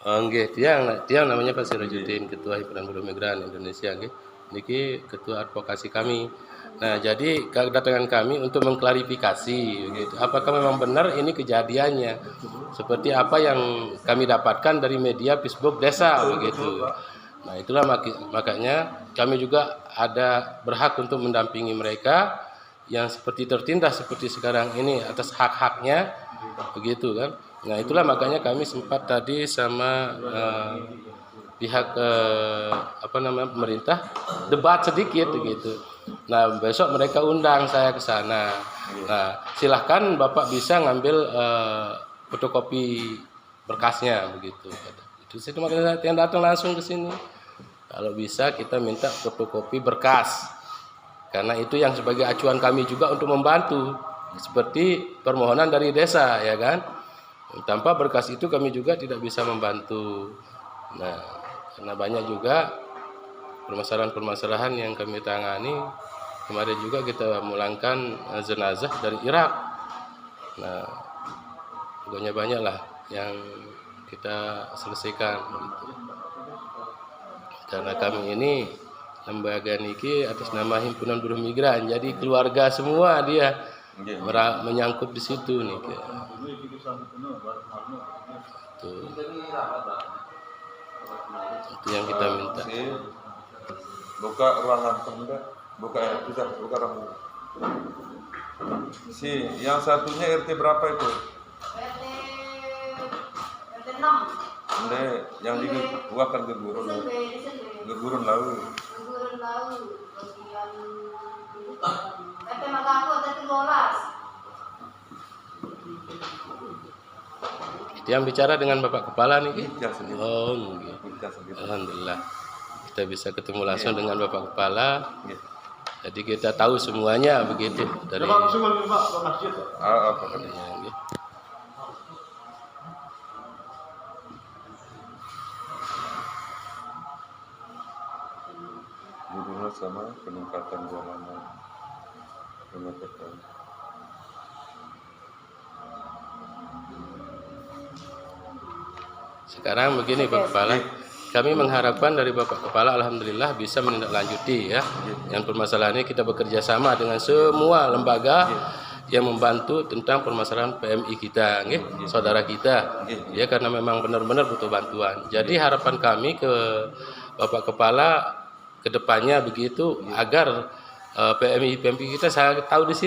Nggih, tiang namanya Pak Sirajuddin, Ketua Himpunan Buruh Migran Indonesia nggih. Niki ketua advokasi kami. Nah, jadi kedatangan kami untuk mengklarifikasi gitu. Apakah memang benar ini kejadiannya? Seperti apa yang kami dapatkan dari media Facebook desa begitu. Nah, itulah makanya kami juga ada berhak untuk mendampingi mereka yang seperti tertindas seperti sekarang ini atas hak-haknya begitu kan. Nah, itulah makanya kami sempat tadi sama pihak pemerintah debat sedikit gitu. Nah, besok mereka undang saya ke sana. Nah, silahkan Bapak bisa ngambil fotokopi berkasnya begitu. Itu saya makanya yang datang langsung ke sini. Kalau bisa kita minta fotokopi berkas. Karena itu yang sebagai acuan kami juga untuk membantu. Seperti permohonan dari desa, ya kan? Tanpa berkas itu kami juga tidak bisa membantu. Nah, karena banyak juga permasalahan-permasalahan yang kami tangani. Kemarin juga kita memulangkan jenazah dari Irak. Nah, pokoknya banyaklah yang kita selesaikan. Karena kami ini lembaga niki atas nama Himpunan Buruh Migran, jadi keluarga semua dia menyangkut di situ nih. Itu yang kita minta. Buka ruangan pemuda, buka ruangan. Si yang satunya RT berapa itu? RT 6. Yang dibuahkan ke gurun lalu. Gurun lalu. Bagian RT Magaku RT 12. Yang bicara dengan Bapak Kepala nih. Oh, alhamdulillah. Kita bisa ketemu langsung dengan Bapak Kepala. Jadi kita tahu semuanya begitu dari judulnya sama peningkatan jalanan peningkatan. Sekarang begini Pak Kepala, kami mengharapkan dari Bapak Kepala alhamdulillah bisa menindaklanjuti ya. Yang permasalahan ini kita bekerja sama dengan semua lembaga yang membantu tentang permasalahan PMI kita, saudara kita. Ya, karena memang benar-benar butuh bantuan. Jadi harapan kami ke Bapak Kepala ke depannya begitu agar PMI kita saya tahu di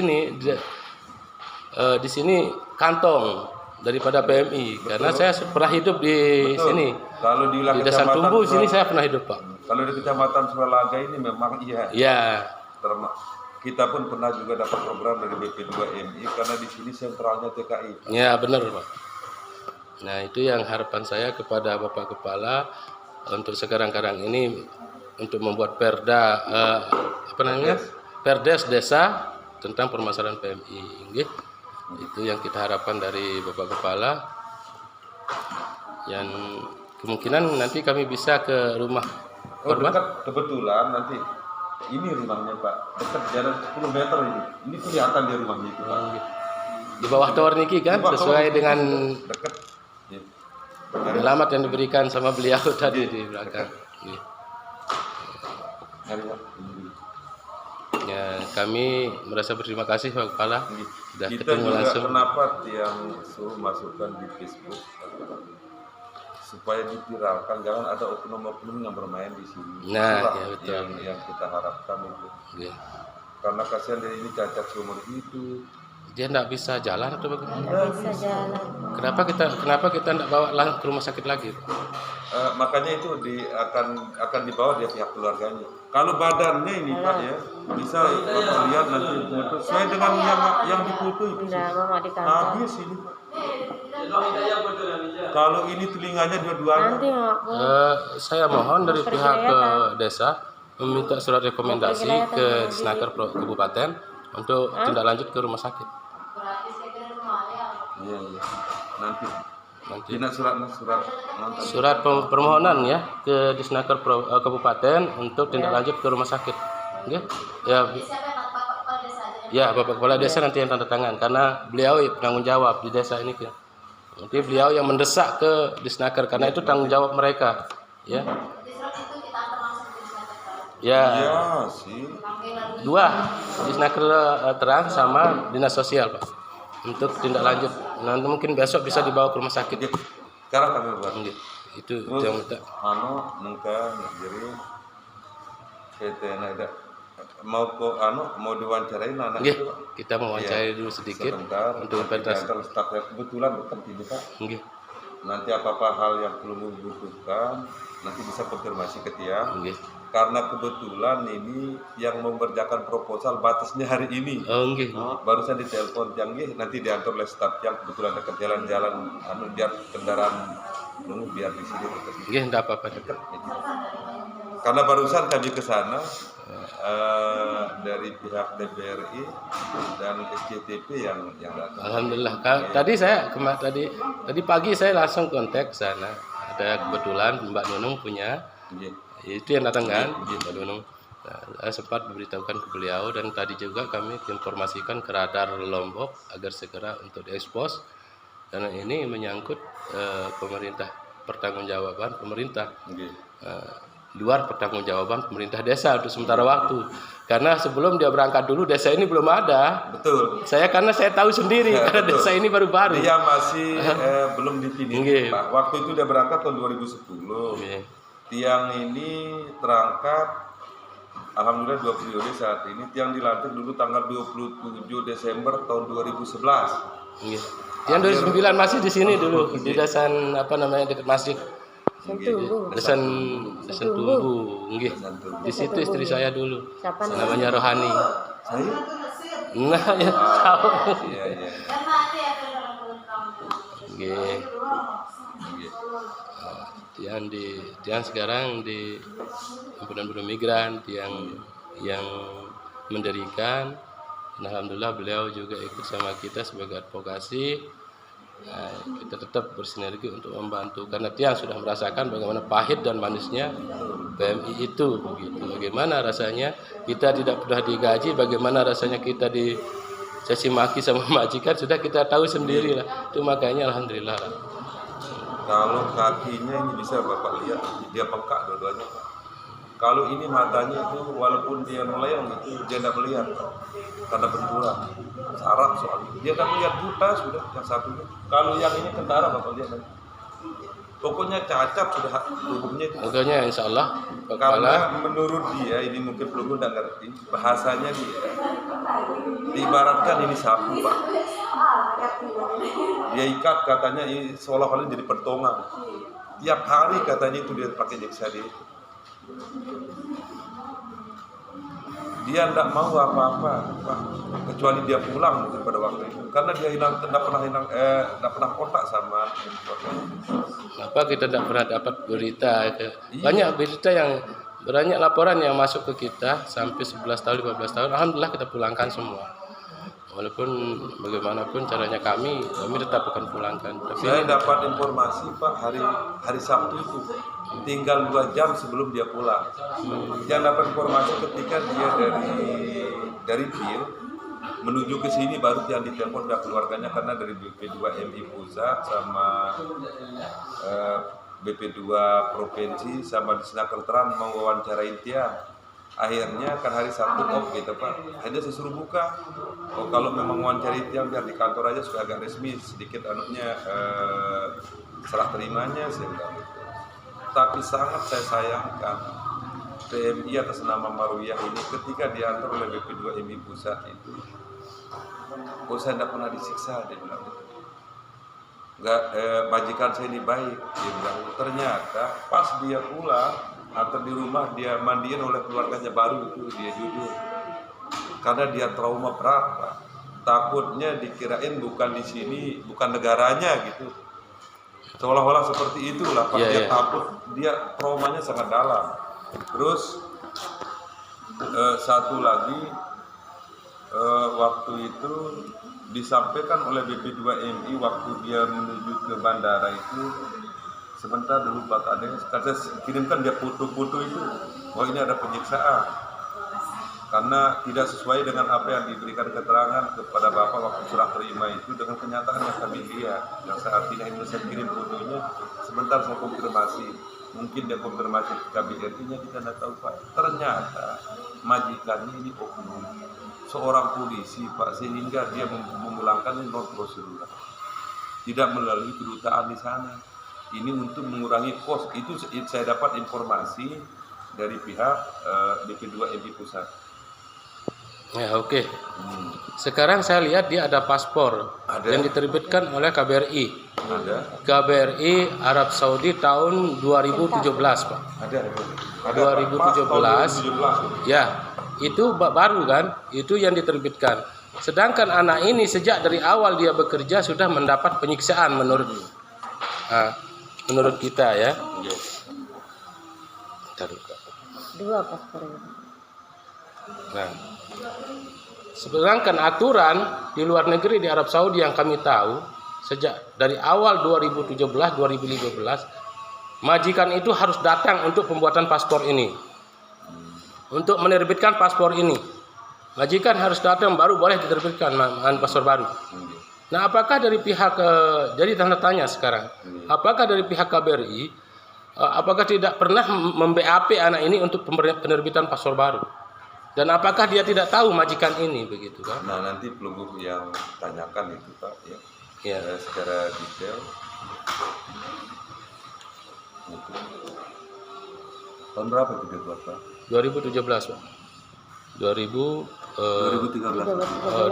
sini kantong daripada PMI karena saya pernah hidup di sini. Kalau di Desa Tumbu sini saya pernah hidup Pak. Kalau di Kecamatan Suralaga ini memang iya. Ya. Kita pun pernah juga dapat program dari BP2MI karena di sini sentralnya TKI. Ya benar Pak. Nah itu yang harapan saya kepada Bapak Kepala untuk sekarang ini untuk membuat Perdes desa tentang permasalahan PMI. Itu yang kita harapkan dari Bapak Kepala. Yang kemungkinan nanti kami bisa ke rumah korban. Dekat, kebetulan nanti ini rumahnya Pak, dekat jalan 10 meter ini. Ini kelihatan di rumahnya itu Pak. Di bawah tower niki kan, sesuai dengan dekat. alamat yang diberikan sama beliau tadi di belakang. Ya, kami merasa berterima kasih Pak Kepala sudah ketemu langsung. Kenapa yang suruh masukkan di Facebook supaya diviralkan, jangan ada oknum-oknum yang bermain di sini. Nah, ya betul. Yang kita harapkan itu. Ya. Karena kasihan dia ini cacat seumur hidup. Dia tidak bisa jalan atau bagaimana? Tidak bisa jalan. Kenapa kita tidak bawa ke rumah sakit lagi? Makanya itu akan dibawa dia pihak keluarganya. Kalau badannya ini Pak ya, bisa Bapak lihat nanti foto. Sesuai dengan yang difoto itu habis ini. Kalau ini telinganya dua-duanya. Saya mohon dari pihak desa meminta surat rekomendasi ke Disnaker Kabupaten untuk tindak lanjut ke rumah sakit. Iya. Nanti surat permohonan ya ke Disnaker Kabupaten untuk tindak lanjut ke rumah sakit. Okay? Ya, Bapak Kepala Desa nanti yang tanda tangan karena beliau penanggung jawab di desa ini. Jadi beliau yang mendesak ke Disnaker karena itu tanggung jawab mereka, ya. Jadi surat itu kita antar langsung ke Disnaker. Ya, Iya sih. Panggilan. dua Disnaker Terang sama Dinas Sosial, Pak, untuk tindak lanjut. Nanti mungkin besok bisa dibawa ke rumah sakit. Oke. Sekarang kami buat. Itu Terus yang minta. nengka jadi PT ada mau diwawancarain anak Nggih, itu, Pak. kita mau wawancara dulu sedikit Sebentar, untuk pentas. diantar staf kebetulan bukan ini Pak. Nggih, Nanti apa-apa hal yang perlu dibutuhkan nanti bisa konfirmasi ke Tiang. nggih. Karena kebetulan ini yang mengerjakan proposal batasnya hari ini. Oh, nggih. Barusan ditelepon Tiang nanti diantar oleh staf Tiang, kebetulan dekat jalan-jalan biar kendaraan nunggu biar di sini dekat. Nggih, enggak apa-apa. Karena barusan kami ke sana dari pihak DPRI dan SCTP yang datang. Alhamdulillah. Tadi pagi saya langsung kontak sana. Ada kebetulan Mbak Nunung punya, Iya. itu yang datang kan, Mbak Nunung. Nah, saya sempat memberitahukan ke beliau dan tadi juga kami informasikan ke Radar Lombok agar segera untuk diekspos karena ini menyangkut pemerintah, pertanggungjawaban pemerintah. Iya. Luar pertanggungjawaban pemerintah desa untuk sementara waktu. Karena sebelum dia berangkat dulu desa ini belum ada. Betul. Karena saya tahu sendiri Ya, karena betul. desa ini baru-baru. Dia masih belum dipilih. Nggih. Pak. Waktu itu dia berangkat tahun 2010. Nggih. Tiang ini terangkat alhamdulillah 2 periode saat ini. Tiang dilantik dulu tanggal 27 Desember tahun 2011. Nggih. Yang 2009 masih di sini dulu di desan apa namanya dekat masjid. Desan Tumbu, nggih. Di situ istri saya dulu. Siapa Namanya Rohani. Saya? Nah, ya tahu. Iya, iya. Dan nanti ada dalam kampung. Nggih. Iya. Tiang sekarang di himpunan buruh migran, yang mendirikan. Nah, alhamdulillah beliau juga ikut sama kita sebagai advokasi. Nah, kita tetap bersinergi untuk membantu karena Tiang sudah merasakan bagaimana pahit dan manisnya PMI itu begitu. Bagaimana rasanya kita tidak pernah digaji, bagaimana rasanya kita dicaci maki sama majikan, sudah kita tahu sendiri lah. Itu makanya alhamdulillah lah. Kalau kakinya ini bisa Bapak lihat, dia bengkak dua-duanya, Pak. Kalau ini matanya itu walaupun dia melayang gitu, dia tidak melihat, Pak. Karena benturan, saraf soalnya. Dia tidak melihat, buta sudah yang satunya. Kalau yang ini kentara Bapak lihat kan. Pokoknya cacat sudah tubuhnya itu. Makanya insya Allah Karena menurut dia, ini mungkin belum tidak ngerti, bahasanya dia diibaratkan ini sapu Pak. Dia ikat katanya ini seolah-olah jadi pentongan. Tiap hari katanya itu dia pakai jeksa dia. Dia tidak mau apa-apa Pak, kecuali dia pulang mungkin pada waktu itu. Karena dia tidak pernah kontak sama apa kita tidak pernah dapat berita. Banyak berita banyak laporan yang masuk ke kita sampai 11 tahun 15 tahun. Alhamdulillah kita pulangkan semua. Walaupun bagaimanapun caranya kami tetap akan pulangkan. Tapi saya dapat informasi Pak hari Sabtu itu tinggal 2 jam sebelum dia pulang. Yang dapat informasi ketika dia dari PIL menuju ke sini baru dia ditelepon pihak keluarganya karena dari BP2 MI Pusat sama BP2 Provinsi sama Disnaker Terang mau wawancarain Tiang. Akhirnya kan hari Sabtu gitu Pak. Akhirnya saya suruh buka. Oh kalau memang wawancari Tiang biar di kantor aja supaya agak resmi sedikit serah terimanya saya bilang gitu. Tapi sangat saya sayangkan PMI atas nama Marwiyah ini ketika diantar oleh BP2 MI Pusat itu, saya tidak pernah disiksa, dia bilang gitu. Majikan saya ini baik, dia bilang. Ternyata pas dia pulang atau di rumah dia mandiin oleh keluarganya baru itu dia jujur. Karena dia trauma berat, Pak. Takutnya dikirain bukan di sini, bukan negaranya gitu. Seolah-olah seperti itulah Pak. Dia takut, dia traumanya sangat dalam. Terus satu lagi waktu itu disampaikan oleh BP2 MI waktu dia menuju ke bandara itu, sebentar dulu Pak, ada kirimkan dia foto-foto itu, oh ini ada penyiksaan. karena tidak sesuai dengan apa yang diberikan keterangan kepada Bapak waktu serah terima itu dengan kenyataan yang kami lihat. Yang saya artinya itu saya kirim fotonya, sebentar saya konfirmasi. Mungkin dia konfirmasi ke KBRI-nya, kita tidak tahu Pak. Ternyata majikannya ini oknum seorang polisi Pak, sehingga dia memulangkan non prosedural, tidak melalui kedutaan di sana. Ini untuk mengurangi kos. Itu saya dapat informasi dari pihak BP2 MI Pusat. Ya, oke. Sekarang saya lihat dia ada paspor Ada. yang diterbitkan oleh KBRI. Ada. KBRI Arab Saudi tahun 2017, Pak. Ada. 2017. Ya, itu baru kan? Itu yang diterbitkan. Sedangkan anak ini sejak dari awal dia bekerja sudah mendapat penyiksaan menurut kita ya. Dua paspor ini. Nah, sedangkan aturan di luar negeri di Arab Saudi yang kami tahu sejak dari awal 2017-2015 majikan itu harus datang untuk pembuatan paspor ini, untuk menerbitkan paspor ini. Majikan harus datang baru boleh diterbitkan paspor baru. Nah, apakah dari pihak jadi tanda tanya sekarang, apakah dari pihak KBRI apakah tidak pernah mem-BAP anak ini untuk penerbitan paspor baru? Dan apakah dia tidak tahu majikan ini begitu kan? Nah, nanti pelungguh yang tanyakan itu Pak ya. Ya. Secara detail. Tahun berapa itu dia buat Pak? 2017, Pak. 2013.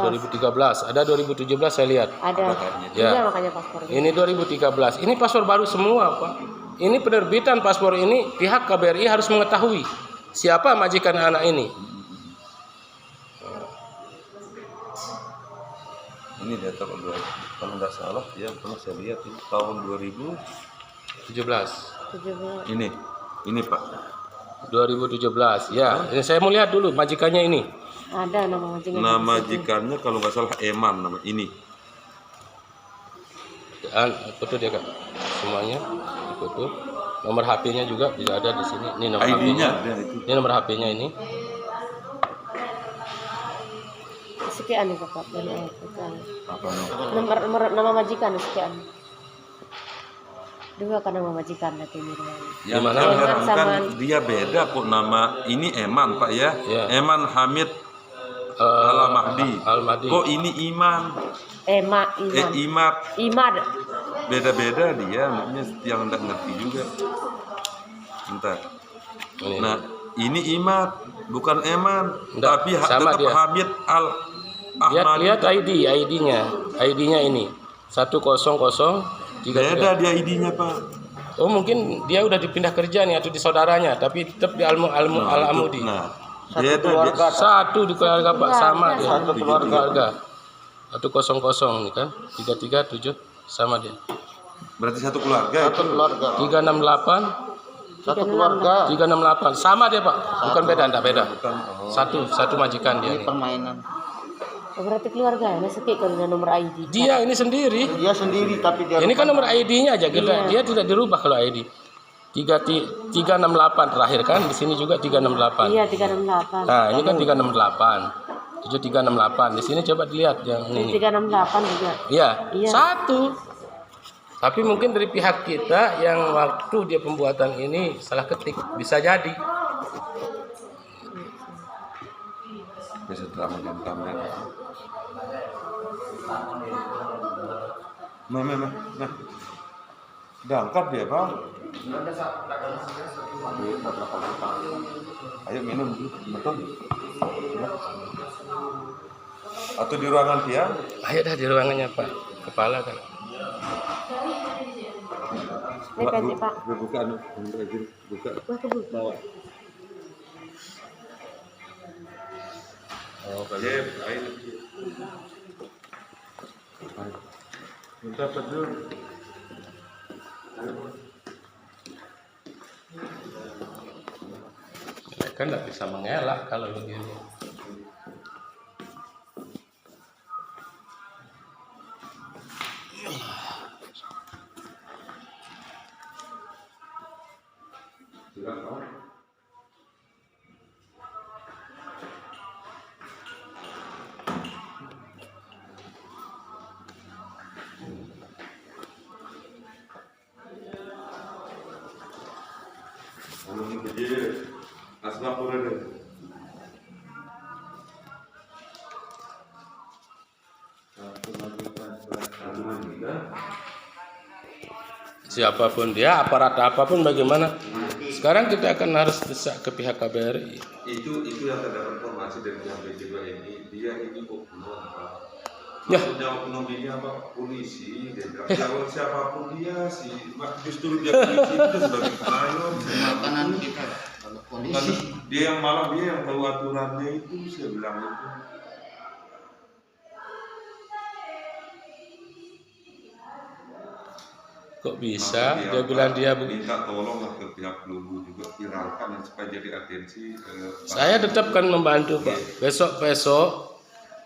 2013. Ada 2017 saya lihat. Ada. Ya. Iya, makanya paspor ini. Ini 2013. Ini paspor baru semua, Pak. Ini penerbitan paspor ini pihak KBRI harus mengetahui siapa majikan anak ini. Ini data kalau nggak salah ya, pernah saya lihat ini tahun 2017. 17. Ini Pak. 2017. Ya, ini saya mau lihat dulu majikannya ini. Ada nama majikan. Nama majikannya kalau nggak salah Eman nama ini. Foto dia Kak. Semuanya foto. Nomor HP-nya juga tidak ada di sini. Ini nomor ID-nya HP-nya. ada itu. Ini nomor HP-nya ini. Sekian nih Bapak. Apa Nomor nama majikan sekian. Dua kan nama majikan nanti ini. Yang Gimana? saya Eman herankan sama- dia beda kok nama ini Eman Pak ya. Ya. Eman Hamid Al-Mahdi. Al-Mahdi. Kok ini Iman? Imad. Imad. Beda-beda dia, makanya yang nggak ngerti juga. Bentar. Ini. Nah, ini Imad, bukan Eman, Nggak, tapi sama tetap dia. Hamid Lihat ID-nya. ID-nya ini 10033. Beda dia ID-nya Pak. Oh, mungkin dia udah dipindah kerja nih atau di saudaranya, tapi tetap di Al-Amudi. Nah, beda dia. Satu di keluarga Pak sama dia. Satu keluarga. 100 nih kan. 337 sama dia. Berarti satu keluarga. Satu keluarga. 368 Satu keluarga. 368 sama dia Pak. Bukan beda, enggak beda. Bukan. Oh. Satu majikan dia nih. Permainan. Oh, berarti keluarga ya, sekik kalau ada nomor ID. Dia ini sendiri. Dia sendiri tapi dia Ini kan nomor ID-nya aja, dia tidak dirubah kalau ID. 368 terakhir kan, di sini juga 368. Iya, 368. Nah, ini kan 368. 7368. Di sini coba dilihat yang ini. 368 juga. Iya, Iya. satu. Tapi mungkin dari pihak kita yang waktu dia pembuatan ini salah ketik, bisa jadi. Bisa teramkan kamera. Nah. Udah angkat dia Bang. Ayo minum dulu, betul. Atau di ruangan dia? Ayo dah di ruangannya Pak. Kepala kan. Ini pendek Pak. Buka anu, buka. Wah, kebuka. Oh, Jeb, ayo. Minta pedur. Kan nggak bisa mengelak kalau begini. Ngomongin begini, asal pura deh. Siapapun dia, aparat apapun bagaimana. Sekarang kita akan harus desak ke pihak KBRI. Itu yang terdapat informasi dari pihak B2 ini, dia ini oknum apa? Ya. Maksudnya oknum ini apa? Polisi, dia bilang. Kalau siapapun dia sih, justru dia polisi itu sebagai pelayan. Makanan kita kalau polisi. Dia yang malah dia yang tahu aturannya itu, saya bilang itu. Kok bisa? Dia bilang dia minta tolonglah ke pihak Lugu juga viralkan supaya jadi atensi. Saya tetap kan membantu Pak. Besok